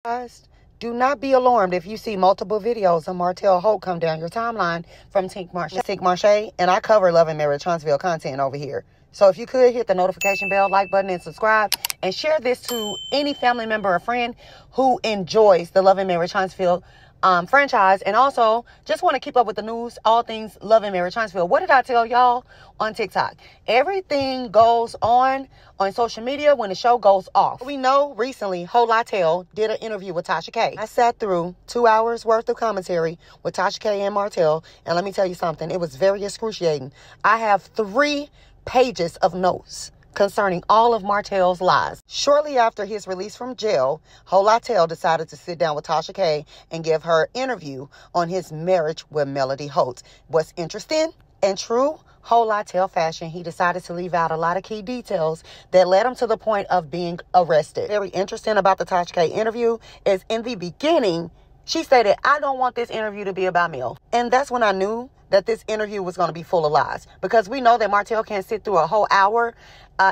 Guys, do not be alarmed if you see multiple videos of Martell Holt come down your timeline from Tink Marshae, and I cover Love and Marriage Huntsville content over here. So if you could hit the notification bell, like button, and subscribe, and share this to any family member or friend who enjoys the Love and Marriage Huntsville franchise, and also just want to keep up with the news, all things Love and Marriage Huntsville. What did I tell y'all on TikTok? Everything goes on social media when the show goes off. We know recently Holt'S did an interview with Tasha K. I sat through 2 hours worth of commentary with Tasha K and Martell, and let me tell you something, it was very excruciating. I have 3 pages of notes concerning all of Martell's lies. Shortly after his release from jail, Holt'S decided to sit down with Tasha K and give her an interview on his marriage with Melody Holt. What's interesting and true, Holt'S fashion, he decided to leave out a lot of key details that led him to the point of being arrested. Very interesting about the Tasha K interview is in the beginning, she stated, "I don't want this interview to be about Mel." And that's when I knew that this interview was going to be full of lies, because we know that Martell can't sit through a whole hour,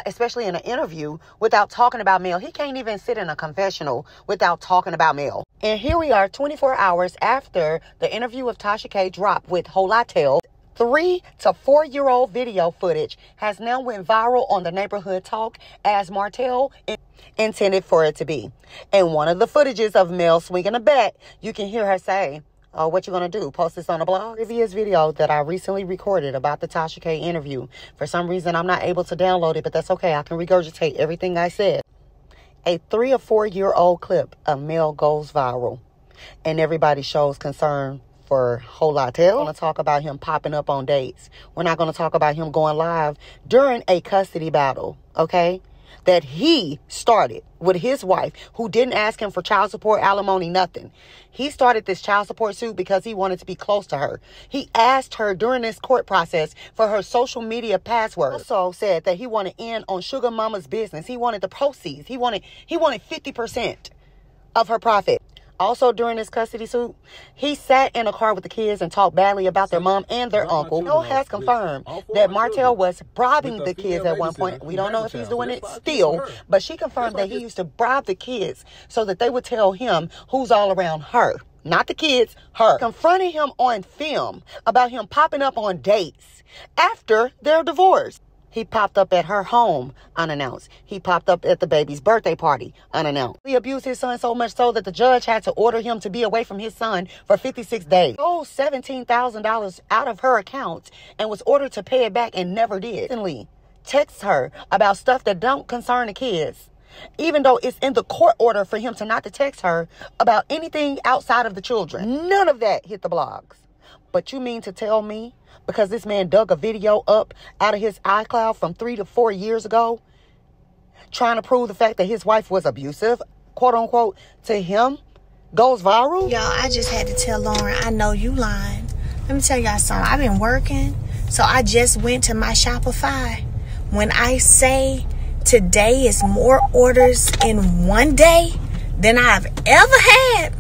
especially in an interview, without talking about Mel. He can't even sit in a confessional without talking about Mel. And here we are 24 hours after the interview with Tasha K dropped with Holt'S. 3 to 4 year old video footage has now went viral on the neighborhood talk as Martell intended for it to be. And one of the footages of Mel swinging a bat, you can hear her say, "Oh, what you gonna do? Post this on the blog?" Previous video that I recently recorded about the Tasha K interview. For some reason, I'm not able to download it, but that's okay. I can regurgitate everything I said. A 3 or 4 year old clip of Mel goes viral, and everybody shows concern for Holt'S. We're going to talk about him popping up on dates. We're not going to talk about him going live during a custody battle, okay, that he started with his wife, who didn't ask him for child support, alimony, nothing. He started this child support suit because he wanted to be close to her. He asked her during this court process for her social media password. Also said that he wanted in on Sugar Mama's business. He wanted the proceeds. He wanted 50% of her profit. Also, during this custody suit, he sat in a car with the kids and talked badly about their mom and their uncle. Mel has confirmed that Martell was bribing the kids at one point. We don't know if he's doing it still, but she confirmed that he used to bribe the kids so that they would tell him who's all around her. Not the kids, her. Confronting him on film about him popping up on dates after their divorce. He popped up at her home unannounced. He popped up at the baby's birthday party unannounced. He abused his son so much so that the judge had to order him to be away from his son for 56 days. Stole $17,000 out of her account and was ordered to pay it back and never did. Texts her about stuff that don't concern the kids, even though it's in the court order for him to not to text her about anything outside of the children. None of that hit the blogs. But you mean to tell me, because this man dug a video up out of his iCloud from 3 to 4 years ago, trying to prove the fact that his wife was abusive, quote unquote, to him, goes viral? Y'all, I just had to tell Lauren, I know you lying. Let me tell y'all something. I've been working, so I just went to my Shopify. When I say today is more orders in one day than I've ever had,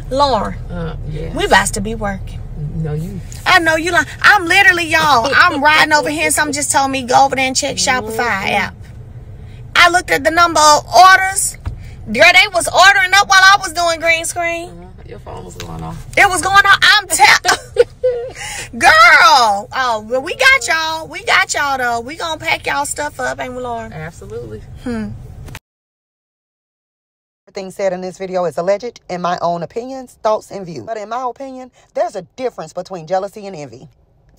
Lauren, yes. we about to be working. No, you. I know you lying. I'm literally, y'all, I'm riding over here and someone just told me go over there and check Shopify app. I looked at the number of orders. Girl, they was ordering up while I was doing green screen. Your phone was going off. It was going on. I'm girl. Oh, well, we got y'all. We got y'all, though. We gonna pack y'all stuff up, ain't we, Lauren? Absolutely. Everything said in this video is alleged, in my own opinions, thoughts, and views. But in my opinion, there's a difference between jealousy and envy.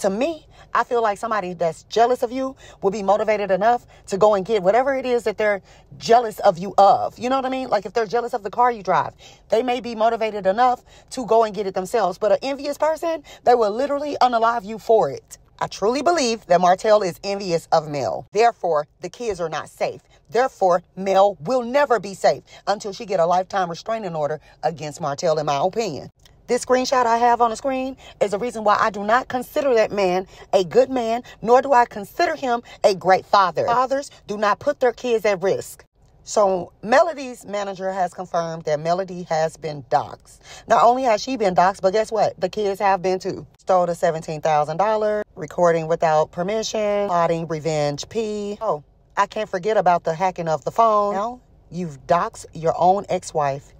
To me, I feel like somebody that's jealous of you will be motivated enough to go and get whatever it is that they're jealous of you of. You know what I mean? Like if they're jealous of the car you drive, they may be motivated enough to go and get it themselves. But an envious person, they will literally unalive you for it. I truly believe that Martell is envious of Mel. Therefore, the kids are not safe. Therefore, Mel will never be safe until she get a lifetime restraining order against Martell, in my opinion. This screenshot I have on the screen is the reason why I do not consider that man a good man, nor do I consider him a great father. Fathers do not put their kids at risk. So Melody's manager has confirmed that Melody has been doxxed. Not only has she been doxxed, but guess what? The kids have been too. Stole the $17,000, recording without permission, plotting revenge P. Oh, I can't forget about the hacking of the phone. Now, you've doxxed your own ex-wife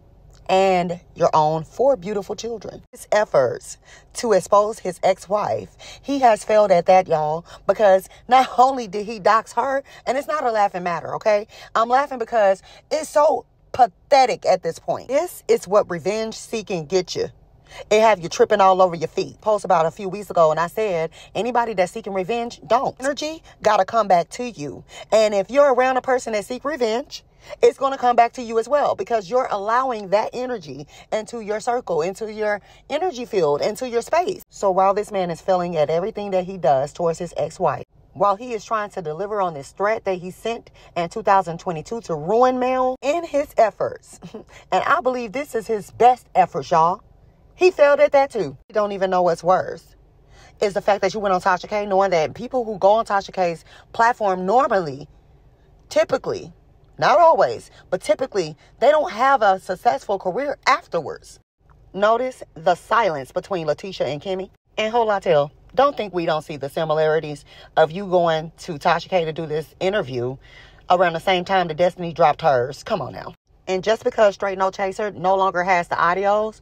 and your own 4 beautiful children. His efforts to expose his ex-wife, he has failed at that, y'all, because not only did he dox her, and it's not a laughing matter, okay? I'm laughing because it's so pathetic at this point. This is what revenge seeking gets you. It have you tripping all over your feet. Post about a few weeks ago, and I said, anybody that's seeking revenge, don't. Energy gotta come back to you. And if you're around a person that seek revenge, it's going to come back to you as well, because you're allowing that energy into your circle, into your energy field, into your space. So while this man is failing at everything that he does towards his ex-wife, while he is trying to deliver on this threat that he sent in 2022 to ruin Mel, in his efforts, and I believe this is his best efforts, y'all, he failed at that too. You don't even know what's worse is the fact that you went on Tasha K knowing that people who go on Tasha K's platform normally, typically, not always, but typically, they don't have a successful career afterwards. Notice the silence between Letitia and Kimmy. And Holt'S, don't think we don't see the similarities of you going to Tasha K to do this interview around the same time that Destiny dropped hers. Come on now. And just because Straight No Chaser no longer has the audios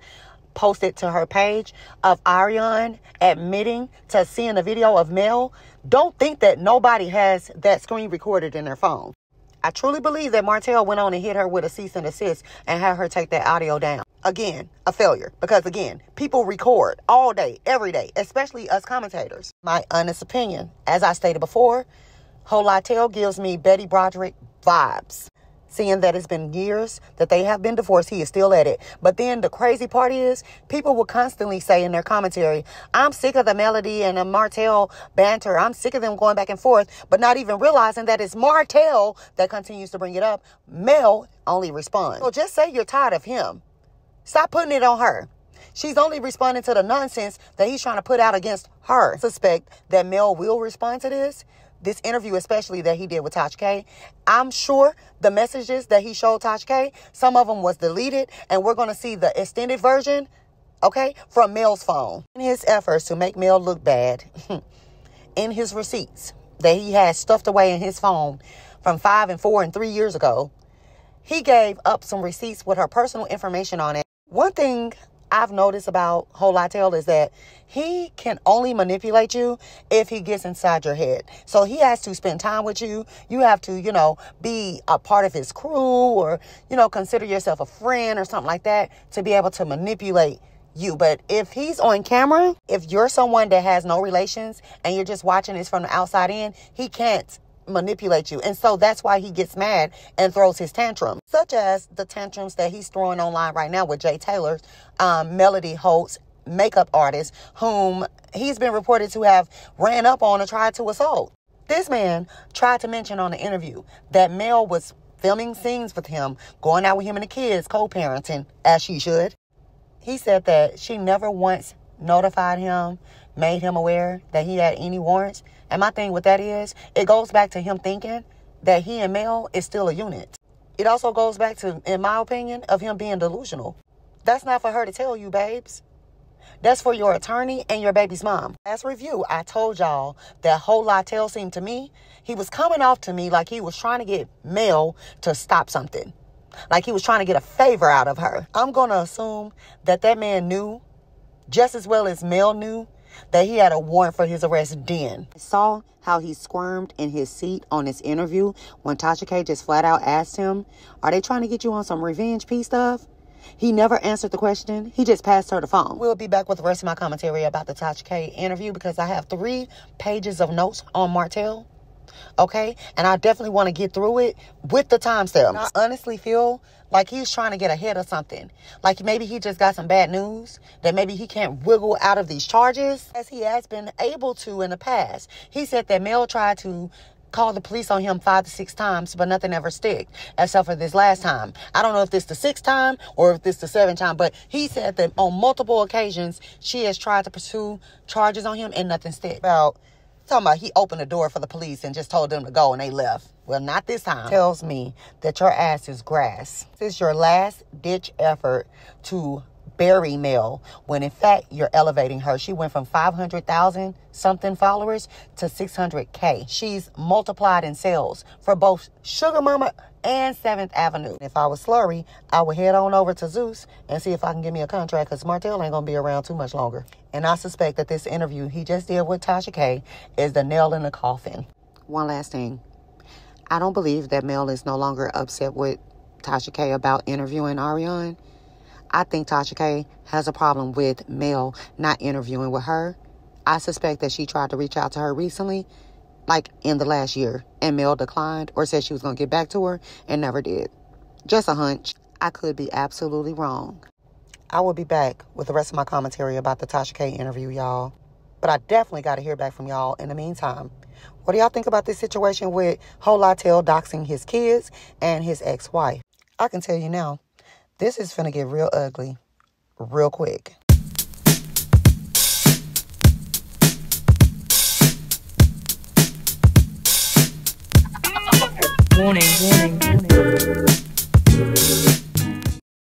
posted to her page of Ariane admitting to seeing the video of Mel, don't think that nobody has that screen recorded in their phone. I truly believe that Martell went on and hit her with a cease and desist and had her take that audio down. Again, a failure. Because again, people record all day, every day, especially us commentators. My honest opinion, as I stated before, Holt'S gives me Betty Broderick vibes. Seeing that it's been years that they have been divorced, he is still at it. But then the crazy part is, people will constantly say in their commentary, I'm sick of the Melody and the Martell banter. I'm sick of them going back and forth, but not even realizing that it's Martell that continues to bring it up. Mel only responds. So just say you're tired of him. Stop putting it on her. She's only responding to the nonsense that he's trying to put out against her. I suspect that Mel will respond to this interview, especially that he did with Tasha K. I'm sure the messages that he showed Tasha K, some of them was deleted, and we're going to see the extended version, okay, from Mel's phone. In his efforts to make Mel look bad, in his receipts that he had stuffed away in his phone from 5 and 4 and 3 years ago, he gave up some receipts with her personal information on it. One thing I've noticed about Holt'S is that he can only manipulate you if he gets inside your head. So he has to spend time with you. You have to, be a part of his crew or, consider yourself a friend or something like that to be able to manipulate you. But if he's on camera, if you're someone that has no relations and you're just watching this from the outside in, he can't manipulate you. And so that's why he gets mad and throws his tantrums, such as the tantrums that he's throwing online right now with Jay Taylor, Melody Holt's makeup artist, whom he's been reported to have ran up on and tried to assault. This man tried to mention on the interview that Mel was filming scenes with him, going out with him and the kids, co-parenting, as she should. He said that she never once notified him, made him aware that he had any warrants. And my thing with that is, it goes back to him thinking that he and Mel is still a unit. It also goes back to, in my opinion, of him being delusional. That's not for her to tell you, babes. That's for your attorney and your baby's mom. Last review, I told y'all that Holt'S seemed to me, he was coming off to me like he was trying to get Mel to stop something. Like he was trying to get a favor out of her. I'm going to assume that that man knew, just as well as Mel knew, that he had a warrant for his arrest then. I saw how he squirmed in his seat on this interview when Tasha K just flat out asked him, are they trying to get you on some revenge piece stuff? He never answered the question. He just passed her the phone. We'll be back with the rest of my commentary about the Tasha K interview because I have 3 pages of notes on Martell. Okay? And I definitely want to get through it with the timestamps. I honestly feel like he's trying to get ahead of something. Like maybe he just got some bad news that maybe he can't wiggle out of these charges as he has been able to in the past. He said that Mel tried to call the police on him 5 to 6 times, but nothing ever stick, except for this last time. I don't know if this the 6th time or if this the 7th time, but he said that on multiple occasions, she has tried to pursue charges on him and nothing stick. Talking about he opened the door for the police and just told them to go and they left. Well, not this time. Tells me that your ass is grass. This is your last ditch effort to bury Mel when in fact you're elevating her. She went from 500,000 something followers to 600K. She's multiplied in sales for both Sugar Mama and 7th Avenue. If I was slurry, I would head on over to Zeus and see if I can get me a contract, because Martell ain't going to be around too much longer. And I suspect that this interview he just did with Tasha K is the nail in the coffin. One last thing. I don't believe that Mel is no longer upset with Tasha K about interviewing Ariane. I think Tasha K has a problem with Mel not interviewing with her. I suspect that she tried to reach out to her recently, like in the last year, and Mel declined or said she was going to get back to her and never did. Just a hunch. I could be absolutely wrong. I will be back with the rest of my commentary about the Tasha K interview, y'all. But I definitely got to hear back from y'all in the meantime. What do y'all think about this situation with Holt'S doxing his kids and his ex-wife? I can tell you now, this is finna get real ugly real quick. Warning.